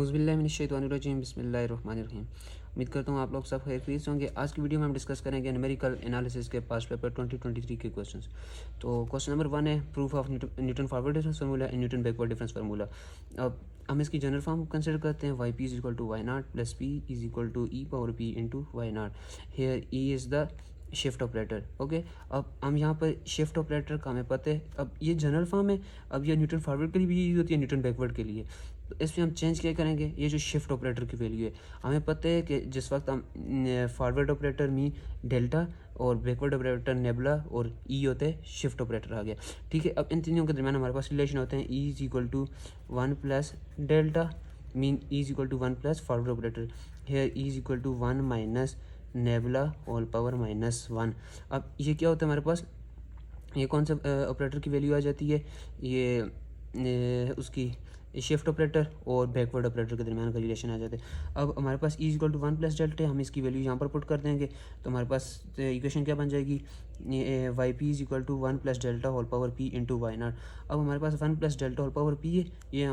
औज़ुबिल्लाहिमिनश्शैतानिर्रजीम बिस्मिल्लाहिर्रहमानिर्रहीम। उम्मीद करता हूँ आप लोग सब खैरियत से होंगे। आज की वीडियो में हम डिस्कस करेंगे न्यूमेरिकल एनालिसिस के पास्ट पेपर 2023 के क्वेश्चंस। तो क्वेश्चन नंबर 1 है proof of Newton forward difference formula and Newton backward difference formula. अब हम इसकी जनरल फॉर्म कंसिडर करते हैं Y P is equal to Y naught plus P is equal to E power P into Y naught. Here E is the shift operator. Okay, अब हम यहाँ पर shift operator का हमें पता है। अब ये जनरल फॉर्म है, अब ये न्यूटन फॉरवर्ड के लिए भी यूज़ होती है, न्यूटन बैकवर्ड के लिए। तो इसमें हम चेंज क्या करेंगे, ये जो शिफ्ट ऑपरेटर की वैल्यू है, हमें पता है कि जिस वक्त हम फॉरवर्ड ऑपरेटर में डेल्टा और बैकवर्ड ऑपरेटर नेबुला और ई होते हैं, शिफ्ट ऑपरेटर आ गया। ठीक है, अब इन तीनों के दरमियान हमारे पास रिलेशन होते हैं E is equal to 1 plus delta mean E is equal to 1 plus forward operator. Here E is equal to 1 minus nabla whole power -1। अब ये क्या होता है हमारे पास, ये कौन सा ऑपरेटर की वैल्यू आ जाती है, ये उसकी शिफ्ट ऑपरेटर और बैकवर्ड ऑपरेटर के दरमियान का रिलेशन आ जाता है। अब हमारे पास E equal to 1 plus delta, हम इसकी वैल्यू यहाँ पर पुट कर देंगे तो हमारे पास इक्वेशन क्या बन जाएगी, Y P is equal to 1 plus delta whole power P into Y naught. अब हमारे पास 1 plus delta whole power P है, ये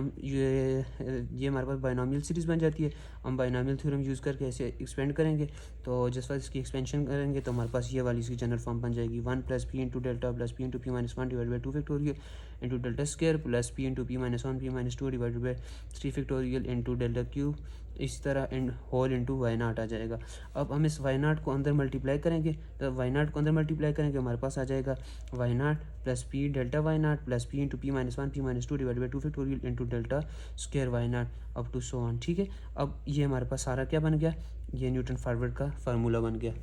हमारे पास बायनॉमियल सीरीज़ बन जाती है। हम बायनॉमियल थ्योरम यूज़ करके ऐसे एक्सपेंड करेंगे, तो जिस वक्त इसकी एक्सपेंशन करेंगे तो हमारे पास ये वाली इसकी जनरल फॉर्म बन जाएगी 1 plus P into delta plus P into P minus 1 divide by 2 factorial into delta square plus P into P minus 1 P minus 2 divided by 3 factorial into delta cube, इस तरह and whole into Y naught आ जाएगा। अब हम इस why not को अंदर multiply करेंगे, तो वाई नॉट को अंदर मल्टीप्लाई करेंगे हमारे पास आ जाएगा Y naught plus P delta Y naught plus P into P minus 1 P minus 2 divide by 2 factorial into delta square Y naught up to so on. ठीक है, अब ये हमारे पास सारा क्या बन गया, ये न्यूटन फॉरवर्ड का फार्मूला बन गया।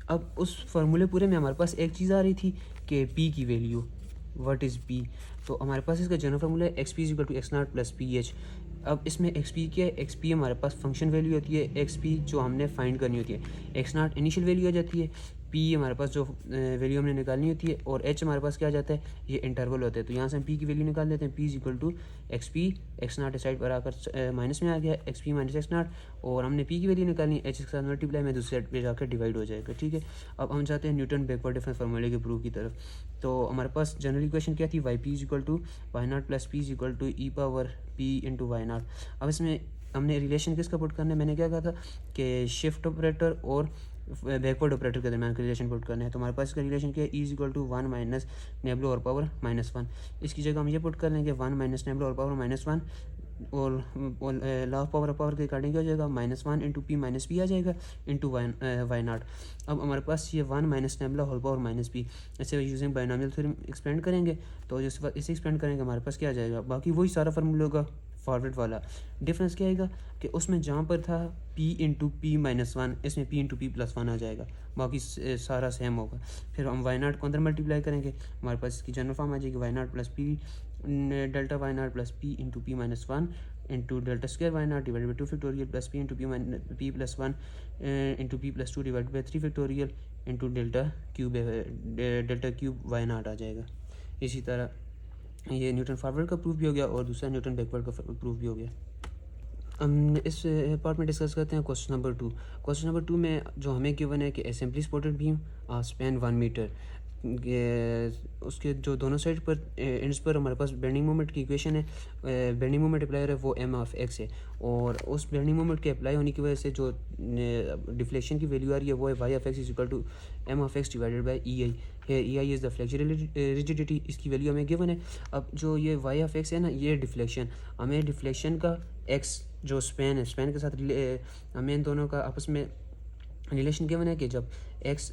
अब उस फार्मूले पूरे में हमारे पास एक चीज़ आ रही थी कि पी की वैल्यू, व्हाट इज़ पी। तो हमारे पास इसका जनरल फार्मूला है X P is equal to X naught plus P H. अब इसमें एक्स पी क्या है, एक्स पी हमारे पास फंक्शन वैल्यू होती है, एक्स पी जो हमने फाइंड करनी होती है, एक्स नॉट इनिशियल वैल्यू आ जाती है, पी हमारे पास जो वैल्यू हमने निकालनी होती है, और एच हमारे पास क्या आ जाता है, ये इंटरवल होते हैं। तो यहाँ से हम पी की वैल्यू निकाल लेते हैं, P is equal to X P, X naught इस साइड पर आकर माइनस में आ गया, X P minus X naught, और हमने पी की वैल्यू निकालनी, एच के साथ मल्टीप्लाई में दूसरे साइड पर जाकर डिवाइड हो जाएगा। ठीक है, अब हम जाते हैं न्यूटन बैकवर्ड डिफरेंस फार्मूले के प्रूफ की तरफ। तो हमारे पास जनरल इक्वेशन क्या थी, Y P is equal to Y naught plus P is equal to E power P into Y naught. अब इसमें हमने रिलेशन किसका पुट करना है, मैंने क्या कहा था कि शिफ्ट ऑपरेटर और बैकवर्ड ऑपरेटर के दरमियान का रिलेशन पुट करना है। तो हमारे पास इसका रिलेशन क्या है, E is equal to 1 minus nabla whole power -1। इसकी जगह हम ये पुट कर लेंगे 1 माइनस नेबुला और पावर -1, और लॉ ऑफ पावर के अकॉर्डिंग क्या हो जाएगा, -1 इंटू पी माइनस पी आ जाएगा इंटू वाई नॉट। अब हमारे पास ये 1 minus nabla whole power minus P, ऐसे यूजिंग बायनॉमियल थ्योरम एक्सपेंड करेंगे, तो जिस वक्त इसे एक्सपेंड करेंगे हमारे पास क्या आ जाएगा, बाकी वही सारा फार्मूला होगा। फॉरवर्ड वाला डिफरेंस क्या आएगा कि उसमें जहाँ पर था p इंटू पी माइनस 1, इसमें p इंटू पी प्लस 1 आ जाएगा, बाकी सारा सेम होगा। फिर हम वाई नॉट को अंदर मल्टीप्लाई करेंगे, हमारे पास इसकी जनरल फॉर्म आ जाएगी Y naught plus P delta Y naught plus P into P minus 1 into delta square Y naught divide by 2 factorial plus P into P plus 1 into P plus 2 divide by 3 factorial into delta cube Y naught आ जाएगा। इसी तरह ये Newton forward का proof भी हो गया और दूसरा न्यूटन बैकवर्ड का प्रूफ भी हो गया। हम इस पार्ट में डिस्कस करते हैं क्वेश्चन नंबर 2। क्वेश्चन नंबर 2 में जो हमें गिवन है कि simply supported beam span 1 metre, उसके जो दोनों साइड पर एंड्स पर हमारे पास बेंडिंग मोमेंट की इक्वेशन है, बेंडिंग मोमेंट अप्लाई है वो एम ऑफ एक्स है, और उस बेंडिंग मोमेंट के अप्लाई होने की वजह से जो डिफ्लेक्शन की वैल्यू आ रही है वो है Y of X is equal to M of X divided by E I. है E I is the flexural rigidity, इसकी वैल्यू हमें गिवन है। अब जो ये वाई ऑफ एक्स है ना, ये डिफ्लेक्शन, हमें डिफ्लेक्शन का एक्स जो स्पैन है, स्पैन के साथ हमें इन दोनों का आपस में रिलेशन गिवन है कि जब एक्स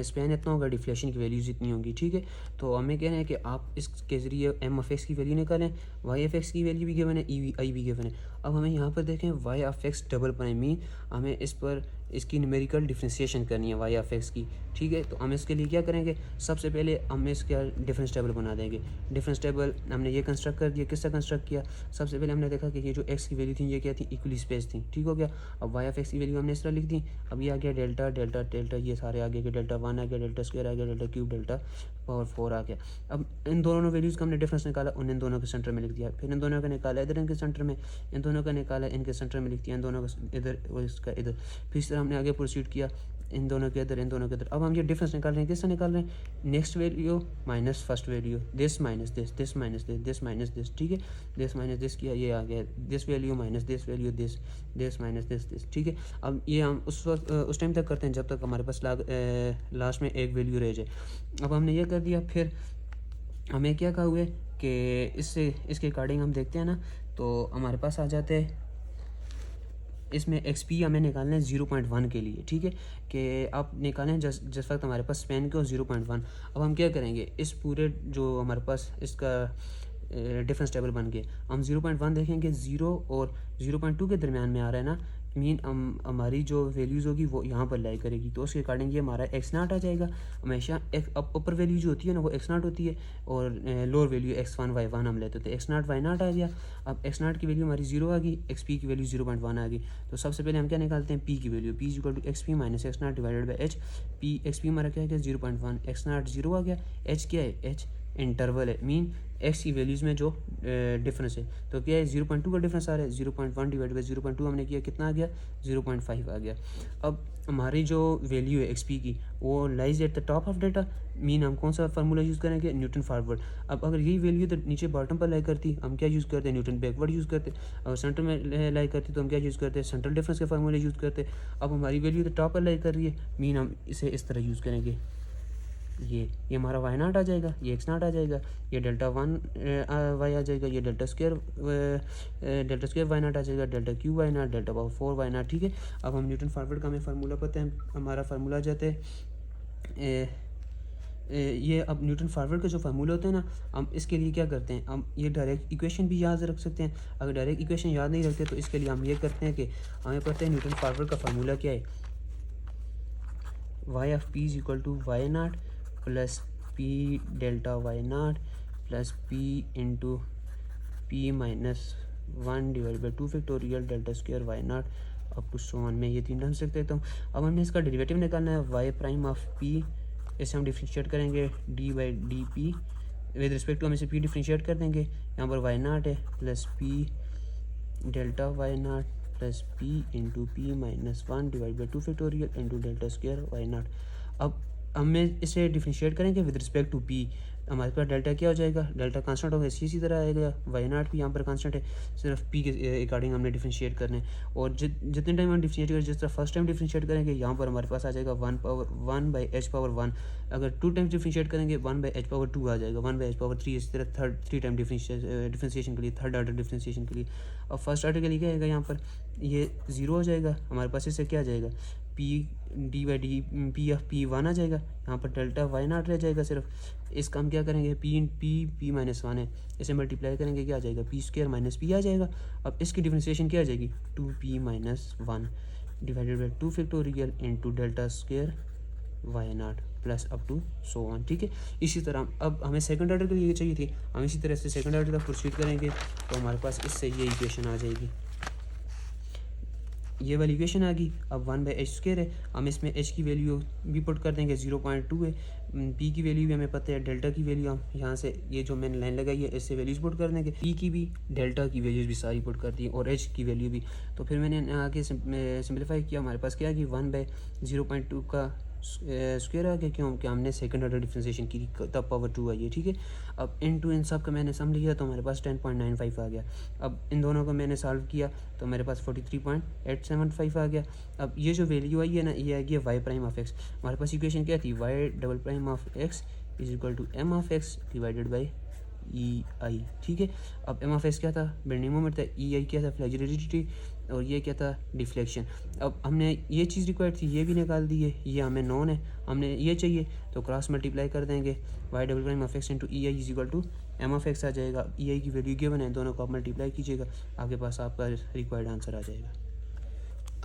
स्पैन इतना होगा डिफ्लेक्शन की वैल्यूज़ इतनी होंगी। ठीक है, तो हमें कहना है कि आप इसके ज़रिए एम ऑफ एक्स की वैल्यू निकालें, वाई एफ एक्स की वैल्यू भी गिवन है, ई आई भी गिवन है। अब हमें यहाँ पर देखें Y of X double prime mean हमें इस पर इसकी न्यूमेरिकल डिफ्रेंशिएशन करनी है वाई ऑफ एक्स की। ठीक है, तो हम इसके लिए क्या करेंगे, सबसे पहले हम इसका डिफरेंस टेबल बना देंगे। डिफरेंस टेबल हमने ये कंस्ट्रक्ट कर दिया, किससे कंस्ट्रक्ट किया, सबसे पहले हमने देखा कि ये जो एक्स की वैल्यू थी ये क्या थी, इक्वली स्पेस थी। ठीक हो गया, अब वाई ऑफ एक्स की वैल्यू हमने इस तरह लिख दी। अब ये आ गया डेल्टा डेल्टा डेल्टा, ये सारे आ गए, डेल्टा 1 आ गया, डेल्टा स्क्वायर आ गया, डेल्टा क्यूब, डेल्टा पावर 4 आ गया। अब इन दोनों वैल्यूज़ का हमने डिफरेंस निकाला, इन दोनों के सेंटर में लिख दिया, फिर इन दोनों का निकाला इधर इनके सेंटर में, इन दोनों का निकाला इनके सेंटर में लिख दिया, इन दोनों का इधर और इसका इधर, फिर इस तरह हमने आगे प्रोसीड किया। इन दोनों के अंदर, इन दोनों के अंदर। अब हम ये डिफरेंस निकाल रहे हैं, किससे निकाल रहे हैं? Next value minus first value, this minus this, this minus this, this minus this, ठीक है। दिस माइनस दिस किया, ये आ गया this value minus this value, this, this minus this, ठीक है। अब ये हम उस वक्त उस टाइम तक करते हैं जब तक हमारे पास लास्ट में एक वैल्यू रह जाए। अब हमने ये कर दिया, फिर हमें क्या कहा हुआ है कि इसके अकॉर्डिंग हम देखते हैं ना, तो हमारे पास आ जाते हैं, इसमें XP हमें निकालना है 0.1 के लिए, ठीक है। कि आप निकालें जिस वक्त हमारे पास स्पेन के 0.1। अब हम क्या करेंगे, इस पूरे जो हमारे पास इसका डिफरेंस टेबल बन गए, हम 0.1 देखेंगे, 0 और 0.2 के दरमियान में आ रहा है ना, मीन हमारी जो वैल्यूज़ होगी वो यहाँ पर लाई करेगी, तो उसके अकॉर्डिंग ये हमारा x0 आ जाएगा। हमेशा अपर वैल्यू जो होती है ना वो x0 होती है, और लोअर वैल्यू x1 y1 हम लेते थे, x0 y0 आ गया। अब x0 की वैल्यू हमारी 0 आ गई, XP की वैल्यू 0.1 आ गई। तो सबसे पहले हम क्या निकालते हैं, P की value, P equal to XP minus x0 divided by H। XP हमारा क्या है, 0.1, x0 0 आ गया, H क्या है, H इंटरवल है, मीन x की वैल्यूज़ में जो डिफरेंस है, तो क्या है 0.2 का डिफरेंस आ रहा है, 0.1 डिवाइड बाई 0.2 हमने किया, कितना आ गया, 0.5 आ गया। अब हमारी जो वैल्यू है XP की वो lies at the top of data, mean हम कौन सा फार्मूला यूज़ करेंगे, न्यूटन फॉरवर्ड। अब अगर यही वैल्यू तो नीचे बॉटम पर लाई करती, हम क्या यूज़ करते हैं, न्यूटन बैकवर्ड यूज़ करते। अगर सेंटर में लाई करती तो हम क्या यूज़ करते हैं, सेंट्रल डिफरेंस के फार्मूले यूज़ करते। अब हमारी वैल्यू तो टॉप पर लाई कर रही है, मीन हम इसे इस तरह यूज़ करेंगे, ये हमारा y0 आ जाएगा, ये x0 आ जाएगा, ये डेल्टा 1 y आ जाएगा, ये डेल्टा स्क्वायर y0 आ जाएगा, delta Q y0, delta power 4 y0, ठीक है। अब हम न्यूटन फॉरवर्ड का हमें फार्मूला पता है, हमारा फार्मूला जाता है ये। अब न्यूटन फॉरवर्ड के जो फार्मूले होते हैं ना, हम इसके लिए क्या करते हैं, हम ये डायरेक्ट इक्वेशन भी याद रख सकते हैं। अगर डायरेक्ट इक्वेशन याद नहीं रखते तो इसके लिए हम ये करते हैं कि हमें पता है न्यूटन फॉरवर्ड का फार्मूला क्या है, y of p is equal to y0 plus p delta y0 plus p into p minus 1 divide by 2 factorial delta square y0 up to so 1 में ये तीन टर्म्स लिख देता हूँ। अब हमने इसका डेरिवेटिव निकालना है, y प्राइम ऑफ p, इसे हम डिफ्रेंशिएट करेंगे d by D P, with respect to हम इसे p डिफ्रेंशिएट कर देंगे, यहाँ पर y0 है plus p delta y0 plus p into p minus 1 divide by 2 factorial into delta square y0। अब हमें इसे डिफ्रेंशिएट करेंगे विद रिस्पेक्ट टू p, हमारे पास डेल्टा क्या हो जाएगा, डेल्टा कांस्टेंट होगा, इसी तरह आएगा, y0 भी यहाँ पर कांस्टेंट है, सिर्फ p के अकॉर्डिंग हमने डिफ्रेंशिएट करना है। और जितने टाइम हम डिफ्रेंशिएट करें, जिस तरह फर्स्ट टाइम डिफ्रेंशिएट करेंगे, यहाँ पर हमारे पास आ जाएगा 1 बाई h पावर 1। अगर 2 टाइम्स डिफ्रेंशिएट करेंगे 1 बाई h पावर 2 आ जाएगा, 1 बाई h पावर 3, इसी तरह थ्री टाइम डिफ्रेंशिएशन के लिए, थर्ड ऑर्डर डिफ्रेंशिएशन के लिए। और फर्स्ट ऑर्डर के लिए क्या आएगा, यहाँ पर ये 0 हो जाएगा, हमारे पास इससे क्या आ जाएगा, p D by D P of p 1 आ जाएगा, यहाँ पर डेल्टा y0 रह जाएगा सिर्फ। इसका हम क्या करेंगे, p माइनस 1 है, इसे मल्टीप्लाई करेंगे, क्या आ जाएगा, p स्क्वायर माइनस p आ जाएगा। अब इसकी डिफ्रेंशिएशन क्या आ जाएगी, 2p minus 1 divided by 2 factorial into delta square y0 plus up to so 1, ठीक है। इसी तरह अब हमें सेकंड ऑर्डर के लिए चाहिए थी, हम इसी तरह से सेकंड ऑर्डर तक प्रोसीड करेंगे, तो हमारे पास इससे ये इक्वेशन आ जाएगी, ये वाली इक्वेशन आ गई। अब 1 बाई एच स्क्वायर है, हम इसमें h की वैल्यू भी पुट कर देंगे, 0.2 है, p की वैल्यू भी हमें पता है, डेल्टा की वैल्यू हम यहाँ से ये जो मैंने लाइन लगाई है इससे वैल्यूज़ पुट कर देंगे, p की भी, डेल्टा की वैल्यूज़ भी सारी पुट कर दी, और h की वैल्यू भी। तो फिर मैंने आगे सिंप्लीफाई किया, हमारे पास क्या आ गई, 1 बाई 0.2 का स्क्वायर आ गया, क्यों कि हमने सेकंड ऑर्डर डिफ्रेंशिएशन की तब पावर 2 आई है, ठीक है। अब इन सब का मैंने सम लिया तो हमारे पास 10.95 आ गया। अब इन दोनों को मैंने सॉल्व किया तो मेरे पास 43.875 आ गया। अब ये जो वैल्यू आई है ना, ये आएगी वाई प्राइम ऑफ एक्स। हमारे पास इक्वेशन क्या थी, Y double prime of X is equal to M of X divided by E I, ठीक है। अब एम ऑफ एक्स क्या था, बेंडिंग मोमेंट था, ई आई क्या था, फ्लैजिलिटी, और ये क्या था, डिफ्लेक्शन। अब हमने ये चीज़ रिक्वायर्ड थी, ये भी निकाल दी है, ये हमें नॉन है, हमने ये चाहिए तो क्रॉस मल्टीप्लाई कर देंगे, Y double prime of X into E I is equal to M of X आ जाएगा। ई आई की वैल्यू गिवन है, दोनों को आप मल्टीप्लाई कीजिएगा, आपके पास आपका रिक्वायर्ड आंसर आ जाएगा।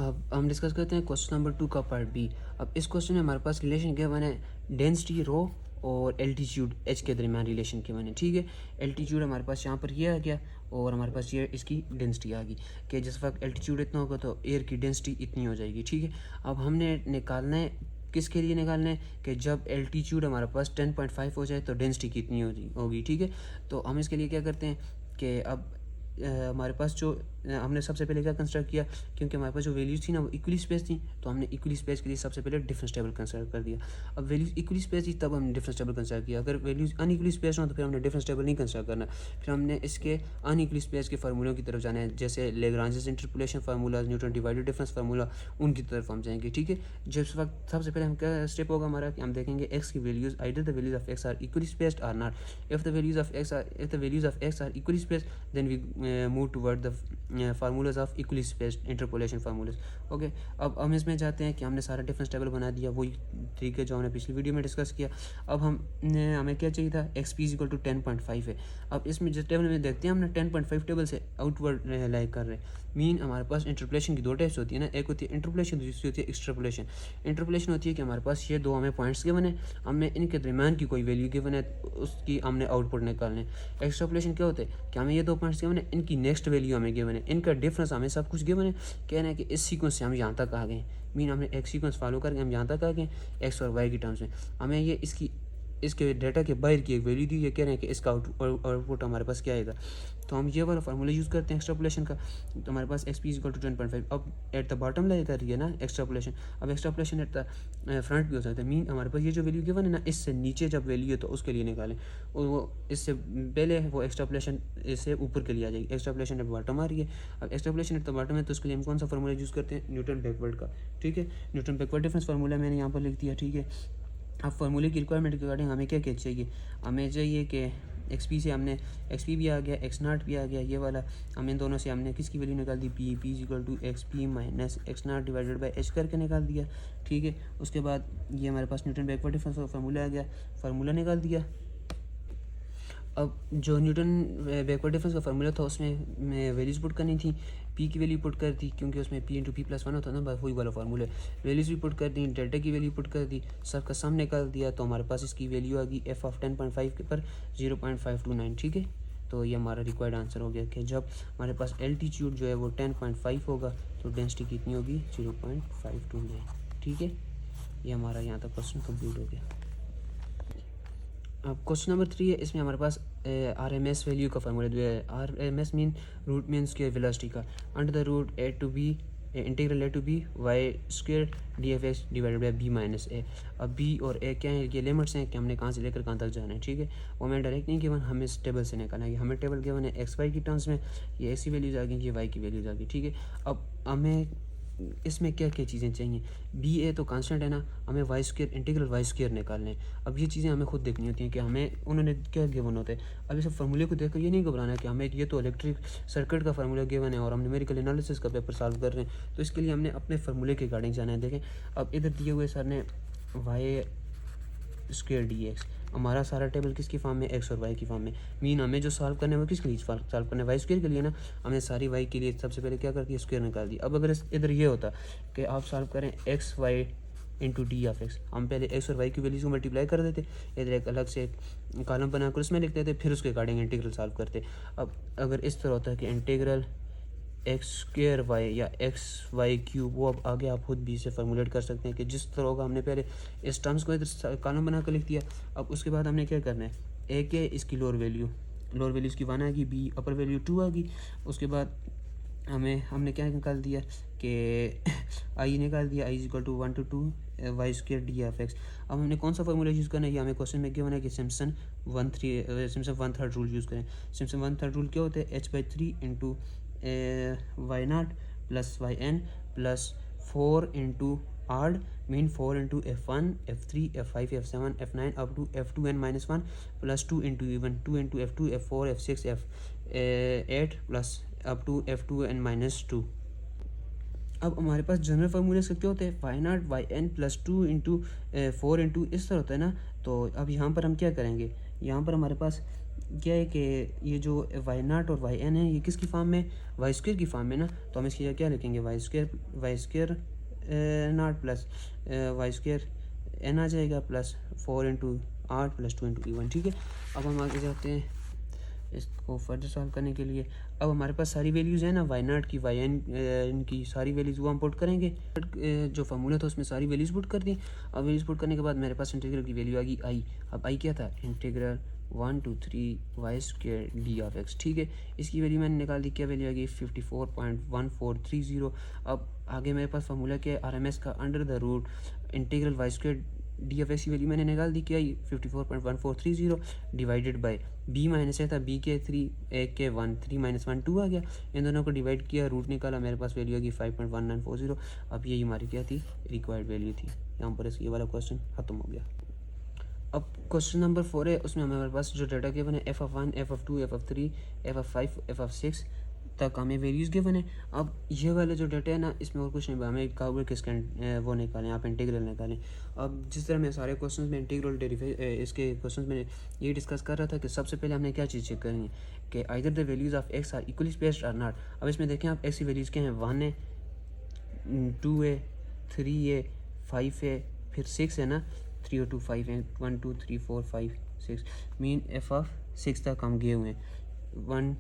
अब हम डिस्कस करते हैं क्वेश्चन नंबर 2 का पार्ट बी। अब इस क्वेश्चन में हमारे पास रिलेशन गिवन है डेंसिटी रो और एल्टीट्यूड एच के दरमियान रिलेशन गिवन है, ठीक है। एल्टीट्यूड हमारे पास यहाँ पर ये आ गया और हमारे पास ये इसकी डेंसिटी आ गई कि जिस वक्त एल्टीट्यूड इतना होगा तो एयर की डेंसिटी इतनी हो जाएगी, ठीक है। अब हमने निकालना है, किसके लिए निकालना है कि जब एल्टीट्यूड हमारे पास 10.5 हो जाए तो डेंसिटी कितनी होगी, ठीक है। तो हम इसके लिए क्या करते हैं कि अब हमारे पास जो हमने सबसे पहले क्या कंस्ट्रक्ट किया, क्योंकि हमारे पास जो वैल्यूज़ थी ना वो इक्वली स्पेस थी, तो हमने इक्वली स्पेस के लिए सबसे पहले डिफरेंस टेबल कंस्ट्रक्ट कर दिया। अब वैल्यूज़ इक्वली स्पेस थी तब हमने डिफरेंस टेबल कंस्ट्रक्ट किया। अगर वैल्यूज़ अनइक्वली स्पेस हो तो फिर हमने डिफरेंस टेबल नहीं कंस्ट्रक्ट करना, फिर हमने इसके अनइक्वली स्पेस के फार्मूलों की तरफ जाना है, जैसे Lagrange's interpolation formula, Newton divided difference formula, उनकी तरफ हम जाएंगे। ठीक है, जिस वक्त सबसे पहले हम क्या स्टेप होगा हमारा कि हम देखेंगे एक्स की values, either the values of X are equally spaced or not. If the values of X are equally spaced then we move toward the formulas of equally spaced interpolation formulas. Okay, अब हम इसमें जाते हैं कि हमने सारा difference table बना दिया, वही तरीके जो हमने पिछली वीडियो में डिस्कस किया। अब हमें क्या चाहिए था, एक्स पी इक्वल टू 10.5 है। अब इसमें जिस टेबल में देखते हैं हमने 10.5 टेबल से आउटवर्ड लाइक कर रहे हैं। मीन हमारे पास इंटरपोलेशन की दो टाइप्स होती है ना, एक होती है इंटरपोलेशन, दूसरी होती है एक्सट्रापोलेशन। इंटरपोलेशन होती है कि हमारे पास ये दो हमें पॉइंट्स गिवन है, हमें इनके दरमियान की कोई वैल्यू गिवन है, उसकी हमने आउटपुट निकालना है। एक्सट्रापोलेशन क्या होता है कि हमें ये दो पॉइंट्स गिवन है, इनकी नेक्स्ट वैल्यू हमें गिवन है, इनका डिफरेंस हमें सब कुछ गिवन है। कहना है कि इस सीक्वेंस से हम यहाँ तक आ गए, मीन हमने एक सीक्वेंस फॉलो करके हम यहाँ तक आ गए एक्स और वाई की टर्म्स में। हमें ये इसके डाटा के बाहर की एक वैल्यू दी, ये कह रहे हैं कि इसका आउटपुट हमारे पास क्या आएगा। तो हम ये वाला फार्मूला यूज़ करते हैं एक्सट्रापोलेशन का। तो हमारे पास एक्स पी इक्वल टू 10.5। अब एट द बॉटम लाइक कर रही है ना एक्सट्रापोलेशन। अब एक्सट्रापोलेशन एट द फ्रंट भी हो सकता है, मीन हमारे पास ये जो वैल्यू गिवन है ना, इससे नीचे जब वैल्यू है तो उसके लिए निकालें, और वो इससे पहले वो एक्सट्रापोलेशन इससे ऊपर के लिए आ जाएगी। एक्सट्रापोलेशन एट बॉटम आ रही है, अब एक्सट्रापोलेशन एट द बॉटम है तो उसके लिए हम कौन सा फार्मूला यूज़ करते हैं, न्यूटन बैकवर्ड का। ठीक है, न्यूटन बैकवर्ड डिफरेंस फार्मूला मैंने यहाँ पर लिख दिया। ठीक है, अब फार्मूले की रिक्वायरमेंट के अकॉर्डिंग हमें क्या क्या चाहिए, हमें चाहिए कि एक्स पी से हमने एक्स पी भी आ गया, एक्स नॉट भी आ गया, ये वाला हम इन दोनों से हमने किसकी वैल्यू निकाल दी, P equal to X P minus X naught divided by H करके निकाल दिया। ठीक है, उसके बाद ये हमारे पास न्यूटन बैकवर्ड डिफरेंस फार्मूला आ गया, फार्मूला निकाल दिया। अब जो न्यूटन बैकवर्ड डिफरेंस का फार्मूला था उसमें वैल्यूज पुट करनी थी, पी की वैल्यू पुट कर दी, क्योंकि उसमें P into P plus one होता है ना, वही वाला फार्मूला। वैल्यूज भी पुट कर दी, डेल्टा की वैल्यू पुट कर दी, सब का सम निकाल दिया, तो हमारे पास इसकी वैल्यू आ गई एफ ऑफ 10.5 के पर 0.529। ठीक है, तो ये हमारा रिक्वायर्ड आंसर हो गया कि जब हमारे पास एल्टीट्यूड जो है वो 10.5 होगा तो डेंसिटी कितनी होगी, 0.529। ठीक है, ये हमारा यहाँ तक क्वेश्चन कंप्लीट हो गया। अब क्वेश्चन नंबर 3 है, इसमें हमारे पास आर एम एस वैल्यू का फार्मूला दिया है। R M S mean root mean square velocity का, under the root A to B integral A to B Y square D F X divided by B minus A. अब B और ए क्या है, ये limits हैं कि हमने कहाँ से लेकर कहाँ तक जाना है। ठीक है, वो हमें डायरेक्ट नहीं गिवन, हमें इस टेबल से निकालना है। हमें टेबल गिवन है एक्स वाई की टर्म्स में, ये एक्स की वैल्यूज आ गई, ये वाई की वैल्यूज आ गई। ठीक है, अब हमें इसमें क्या क्या चीज़ें चाहिए, बी ए तो कांस्टेंट है ना, हमें Y square integral Y square निकालने हैं। अब ये चीज़ें हमें खुद देखनी होती हैं कि हमें उन्होंने क्या गिवन होता है। अब इस फार्मूले को देखकर ये नहीं घबराना है कि हमें ये तो इलेक्ट्रिक सर्किट का फार्मूला गिवन है और हम न्यूमेरिकल एनालिसिस का पेपर सॉल्व कर रहे हैं, तो इसके लिए हमने अपने फार्मूले के अकॉर्डिंग जाना है। देखें, अब इधर दिए हुए सर ने वाई स्क्वायर डी एक्स, हमारा सारा टेबल किसकी फॉर्म में, एक्स और वाई की फॉर्म में। मीन हमें जो सॉल्व करना है वो किसके लिए सॉल्व करना है, वाई स्क्वायर के लिए ना। हमने सारी वाई के लिए सबसे पहले क्या कर दिया, स्क्वायर निकाल दी। अब अगर इधर ये होता कि आप सॉल्व करें X Y into D of X, हम पहले एक्स और वाई की वैल्यूज को मल्टीप्लाई कर देते, इधर एक अलग से कॉलम बनाकर उसमें लिख देते, फिर उसके अकॉर्डिंग इंटीग्रल सॉल्व करते। अब अगर इस तरह होता है कि इंटीग्रल एक्स स्क्वायर वाई या एक्स वाई क्यूब, वो अब आगे आप खुद भी इसे फॉर्मुलेट कर सकते हैं कि जिस तरह होगा। हमने पहले इस टर्म्स को इधर कॉलम बना कर लिख दिया। अब उसके बाद हमने क्या करना है, ए के इसकी लोअर वैल्यू इसकी 1 आ गई, बी अपर वैल्यू 2 आ गई। उसके बाद हमने क्या निकाल दिया कि आई निकाल दिया, I equal to 1 to 2 Y square D of X. अब हमने कौन सा फार्मूला यूज़ करना है, ये हमें क्वेश्चन में गिवन है कि सिम्पसन 1/3 रूल यूज़ करें। सिम्पसन 1/3 रूल क्या होता है, h/3 into Y naught plus Y N plus 4 into odd, mean 4 into F1 F3 F5 F7 F9 up to F2n-1 plus 2 into even 2 into F2 F4 F6 F8 plus up to F2n-2। अब हमारे पास general फार्मूले से क्या होते हैं, Y naught Y N plus 2 into 4 into इस तरह होता है ना। तो अब यहाँ पर हम क्या करेंगे, यहाँ पर हमारे पास क्या है कि ये जो वाई नॉट और वाई एन है ये किसकी फॉर्म में, वाई स्क्वायर की फॉर्म में ना। तो हम इसकी क्या लिखेंगे, Y square naught plus Y square N आ जाएगा plus 4 into 8 plus 2 into even. ठीक है, अब हम आगे जाते हैं इसको फर्दर सॉल्व करने के लिए। अब हमारे पास सारी वैल्यूज़ हैं ना, वाई नॉट की वाई एन इनकी सारी वैल्यूज़ वो हम पुट करेंगे। जो फार्मूला था उसमें सारी वैल्यूज़ पुट कर दी। अब वैल्यूज़ पुट करने के बाद मेरे पास इंटीग्रल की वैल्यू आ गई आई। अब आई क्या था, integral 123y² D of x. ठीक है, इसकी वैल्यू मैंने निकाल दी, क्या वैल्यू आ गई 54.1430। अब आगे मेरे पास फार्मूला क्या है, RMS का under the root integral y² D of X की वैल्यू मैंने निकाल दी, क्या 54.1430 डिवाइडेड बाय b माइनस है था, b के 3 एक के 1 3 माइनस 1 2 आ गया, इन दोनों को डिवाइड किया, रूट निकाला, मेरे पास वैल्यू आ गई 5.1940। अब यही हमारी क्या थी, रिक्वायर्ड वैल्यू थी। यहाँ पर ये वाला क्वेश्चन ख़त्म हो गया। अब क्वेश्चन नंबर 4 है, उसमें हमारे पास जो डाटा गिवन है f(1), f(2), f(3), f(5), f(6) तक हमें वैल्यूज़ गिवन है। अब ये वाले जो डाटा है ना, इसमें और कुछ नहीं, हमें काउबर किसका वो निकालें, आप इंटीग्रल निकालें। अब जिस तरह मैं सारे क्वेश्चंस में इंटीग्रल इसके क्वेश्चंस में ये डिस्कस कर रहा था कि सबसे पहले हमने क्या चीज़ चेक करनी है कि either the values of X are equally spaced or not. अब इसमें देखें आप, एक्स की वैल्यूज़ क्या हैं, 1 है, 2 है, 3 है, 5 है, फिर 6 है ना, 3 और 2 5 हैं, 1 2 3 4 5 6, मीन एफ ऑफ 6 तक हम गए हुए हैं, 1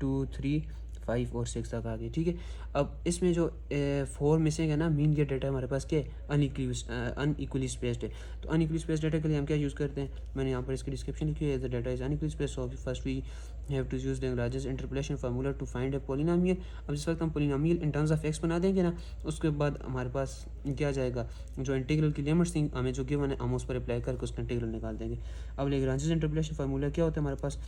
2 3 5 और 6 तक आ गए। ठीक है, अब इसमें जो 4 मिसिंग है ना, मीन ये डाटा हमारे पास क्या है, अनइक्वली स्पेस्ड है। तो अनइक्वली स्पेस्ड डाटा के लिए हम क्या यूज़ करते हैं, मैंने यहाँ पर इसकी डिस्क्रिप्शन लिखी है, the data is unequally spaced, so first we have to use the लार्जेस्ट interpolation formula to find a polynomial. अब जिस वक्त हम polynomial in terms of X बना देंगे ना, उसके बाद हमारे पास क्या आ जाएगा, जो इंटीग्रल की लिमिट्स थी हमें जो गिवन है, हम उस पर अप्लाई करके उसका इंटीग्रल निकाल देंगे। अब लैग्रेंज इंटरपोलेशन फार्मूला क्या होता है हमारे पास,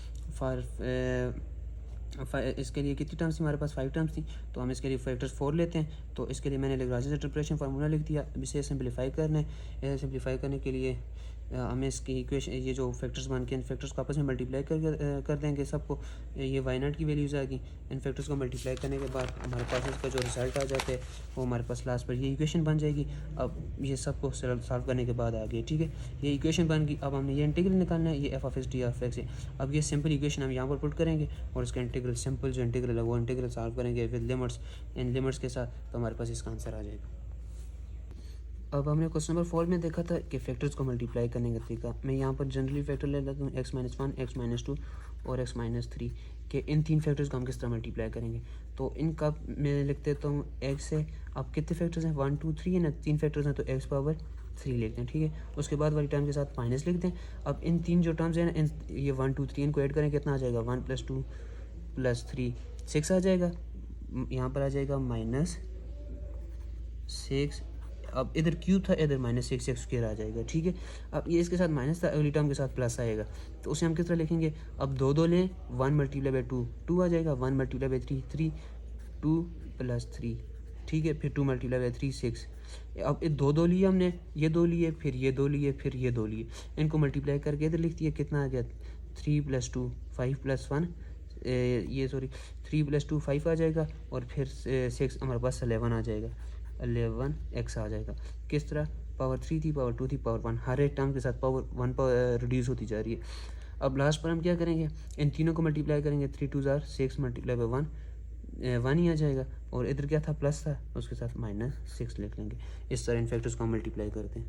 इसके लिए कितनी टर्म्स थी हमारे पास, 5 टर्म्स थी, तो हम इसके लिए फैक्टर्स 4 लेते हैं। तो इसके लिए मैंने लैग्रेंज इंटरपोलेशन फार्मूला लिख दिया। अब इसे सिंपलीफाई करना है, सिंपलीफाई करने के लिए हमें इसकी इक्वेशन, ये जो फैक्टर्स बन के इन फैक्टर्स को आपस में मल्टीप्लाई कर देंगे सबको, ये y0 की वैल्यूज़ आ गई। इन फैक्टर्स को मल्टीप्लाई करने के बाद हमारे पास इसका जो रिजल्ट आ जाता है वो हमारे पास लास्ट पर ये इक्वेशन बन जाएगी। अब ये सबको सॉल्व करने के बाद आ गई, ठीक है, ये इक्वेशन बन गई। अब हमने ये इंटीग्रल निकालना है, ये f(x) d(x) है। अब ये सिंपल इक्वेशन हम यहाँ पर पुट करेंगे और इसका इंटीग्रल, सिंपल जो इंटीग्रल है वो इंटीग्रल सॉल्व करेंगे विद लिमिट्स, इन लिमिट्स के साथ, तो हमारे पास इसका आंसर आ जाएगा। अब हमने क्वेश्चन नंबर 4 में देखा था कि फैक्टर्स को मल्टीप्लाई करने का तरीका। मैं यहाँ पर जनरली फैक्टर ले लेता हूँ, x-1, x-2 और x-3 के इन 3 फैक्टर्स को हम किस तरह मल्टीप्लाई करेंगे। तो इनका मैं लिख देता हूँ x है, अब कितने फैक्टर्स हैं, 1 2 3 है ना, 3 फैक्टर्स हैं, तो x⁻3 लिखते हैं। ठीक है, उसके बाद वाली टर्म के साथ माइनस लिख दें। अब इन 3 जो टर्म्स हैं ना, ये 1 2 3 इनको ऐड करें, कितना आ जाएगा, 1 + 2 + 3 6 आ जाएगा। यहाँ पर आ जाएगा -6। अब इधर क्यूब था, इधर -6x² आ जाएगा। ठीक है, अब ये इसके साथ माइनस था, अगली टर्म के साथ प्लस आएगा, तो उसे हम किस तरह लिखेंगे, अब 2 2 लें, 1 × 2 2 आ जाएगा, 1 × 3 3 2 + 3, ठीक है, फिर 2 × 3 6। अब ये 2 2 लिए हमने, ये 2 लिए, फिर ये 2 लिए, फिर ये 2 लिए, इनको मल्टीप्लाई करके इधर लिख दिया, कितना आ गया, 3 + 2 5 + 1 3 + 2 5 आ जाएगा, और फिर 6 हमारे पास 11 आ जाएगा, 11x आ जाएगा। किस तरह, पावर 3 थी, पावर 2 थी, पावर 1, हर एक टर्म के साथ पावर 1 पर रिड्यूस होती जा रही है। अब लास्ट पर हम क्या करेंगे, इन तीनों को मल्टीप्लाई करेंगे, 3 2 = 6 × 1 1 ही आ जाएगा, और इधर क्या था, प्लस था, उसके साथ -6 लिख लेंगे। इस तरह इन फैक्टर्स को हम मल्टीप्लाई करते हैं।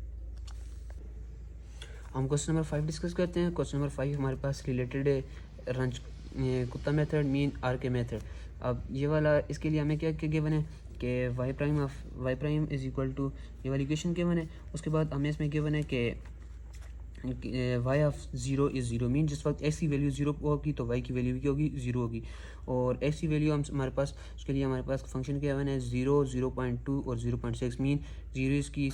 हम क्वेश्चन नंबर 5 डिस्कस करते हैं। क्वेश्चन नंबर 5 हमारे पास रिलेटेड है रंच कुत्ता मेथड, मीन आर के मेथड। अब ये वाला, इसके लिए हमें क्या क्या गिवन है कि y' = ये वाली इक्वेशन गिवन है। उसके बाद हमें इसमें गिवन है कि y(0) = 0, मीन जिस वक्त x की वैल्यू 0 होगी तो y की वैल्यू भी होगी 0 होगी, और x की वैल्यू हम हमारे पास, उसके लिए हमारे पास फंक्शन क्या है, 0 0.2 और 0.6, मीन 0 इसकी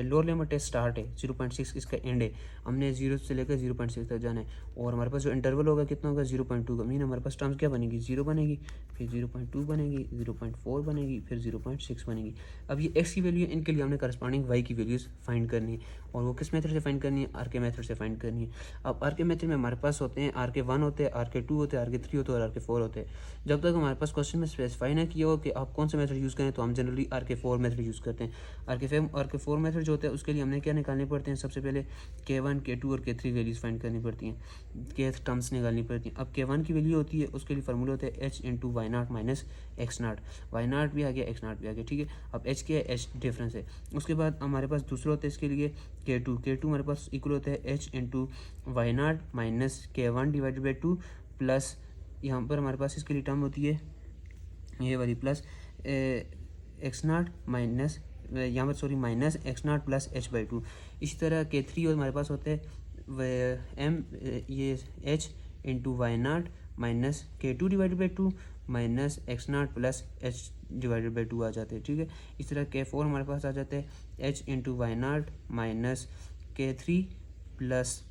लोअर लिमिट है, स्टार्ट है, 0.6 इसका एंड है, हमने 0 से लेकर 0.6 तक जाना है, और हमारे पास जो इंटरवल होगा कितना होगा, 0.2 का, मीन हमारे पास टर्म्स क्या बनेगी, 0 बनेगी, फिर 0.2 बनेगी, 0.4 बनेगी, फिर 0.6 बनेगी। अब ये x की वैल्यू है, इनके लिए हमने करस्पॉन्डिंग y की वैल्यूज़ फाइंड करनी है, और वो किस मेथड से फाइंड करनी है, आर के मेथड से फाइंड करनी है। अब आर के मेथड में हमारे पास होते हैं RK1 होते हैं, RK2 होते हैं, RK3 होते हैं और RK4 होते हैं। जब तक हमारे पास क्वेश्चन में स्पेसिफाई ना किया हो कि आप कौन सा मेथड यूज़ करें, तो हम जनरली RK4 मेथड यूज़ करते हैं। RK4 मेथड जो होता है उसके लिए हमने क्या निकालने पड़ते हैं, सबसे पहले K1 K2 और K3 वैल्यूज़ फाइंड करनी पड़ती हैं, Kth टर्म्स निकालनी पड़ती हैं। अब K1 की वैल्यू होती है, उसके लिए फार्मूला होता है h × y0 - x0, y0 भी आ गया, x0 भी आ गया। ठीक है, अब h क्या है, h डिफरेंस है। उसके बाद हमारे पास दूसरा होता है इसके लिए K2 हमारे पास इक्वल होता है h × y0 - K1 / 2 प्लस, यहाँ पर हमारे पास इसके लिए टर्म होती है ये वाली प्लस x0 माइनस, यहाँ पर सॉरी -x0 + h/2। इसी तरह K3 और हमारे पास होते हैं एम ये H into Y naught minus K2 divided by 2 minus X naught plus H divided by 2 आ जाते हैं, ठीक है। इस तरह K4 हमारे पास आ जाते हैं H into Y naught minus K3 plus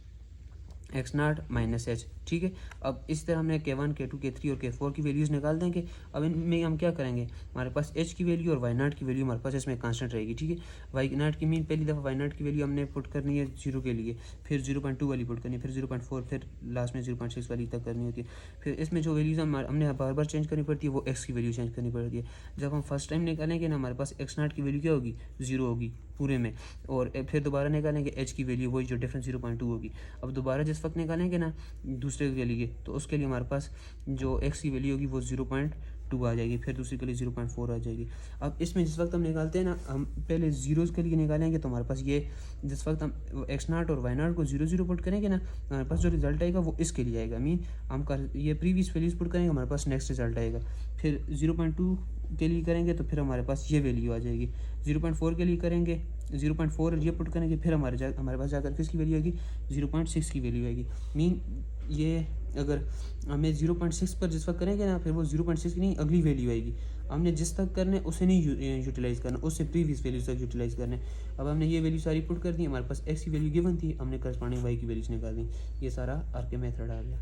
x नाट माइनस एच, ठीक है। अब इस तरह हमने K1 K2 K3 और K4 की वैल्यूज़ निकाल देंगे। अब इनमें हम क्या करेंगे, हमारे पास एच की वैल्यू और वाई नाट की वैल्यू हमारे पास इसमें कांस्टेंट रहेगी, ठीक है। वाई नाट की मीन पहली दफ़ा वाई नाट की वैल्यू हमने पुट करनी है 0 के लिए, फिर 0.2 वाली पुट करनी है, फिर 0.4, फिर लास्ट में 0.6 वाली तक करनी होती है। फिर इसमें जो वैल्यूज़ हमने बार बार चेंज करनी पड़ती है वो एक्स की वैल्यू चेंज करनी पड़ती है। जब हम फर्स्ट टाइम निकालेंगे ना हमारे पास एक्स नाट की वैल्यू क्या होगी, 0 होगी पूरे में, और फिर दोबारा निकालेंगे एच की वैल्यू वही जो डिफरेंस 0.2 होगी। अब दोबारा जिस वक्त निकालेंगे ना दूसरे के लिए तो उसके लिए हमारे पास जो एक्स की वैल्यू होगी वो 0.2 आ जाएगी, फिर दूसरे के लिए 0.4 आ जाएगी। अब इसमें जिस वक्त हम निकालते हैं ना, हम पहले जीरोज़ के लिए निकालेंगे तो हमारे पास ये जिस वक्त हम एक्स नाट और वाई नाट को 0 पुट करेंगे ना हमारे पास जो रिजल्ट आएगा वो इसके लिए आएगा। मीन हम ये प्रीवियस वैल्यूज़ पुट करेंगे हमारे पास नेक्स्ट रिजल्ट आएगा। फिर 0.2 के लिए करेंगे तो फिर हमारे पास ये वैल्यू आ जाएगी। 0.4 के लिए करेंगे 0.4 ये पुट करेंगे, फिर हमारे पास जाकर किसकी वैल्यू आएगी, 0.6 की वैल्यू आएगी। मीन ये अगर हमें 0.6 पर जिस वक्त करेंगे ना फिर वो 0.6 की नहीं अगली वैल्यू आएगी। हमने जिस तक करना है उसे नहीं यूटिलाइज़ करना, उससे प्रीवियस वैल्यू तक यूटिलाइज़ करना है। अब हमने ये वैल्यू सारी पुट कर दी, हमारे पास एक्स की वैल्यू गिवन थी, हमने करस्पॉन्डिंग वाई की वैल्यूज निकाल दी। ये सारा आर के मेथड आ गया।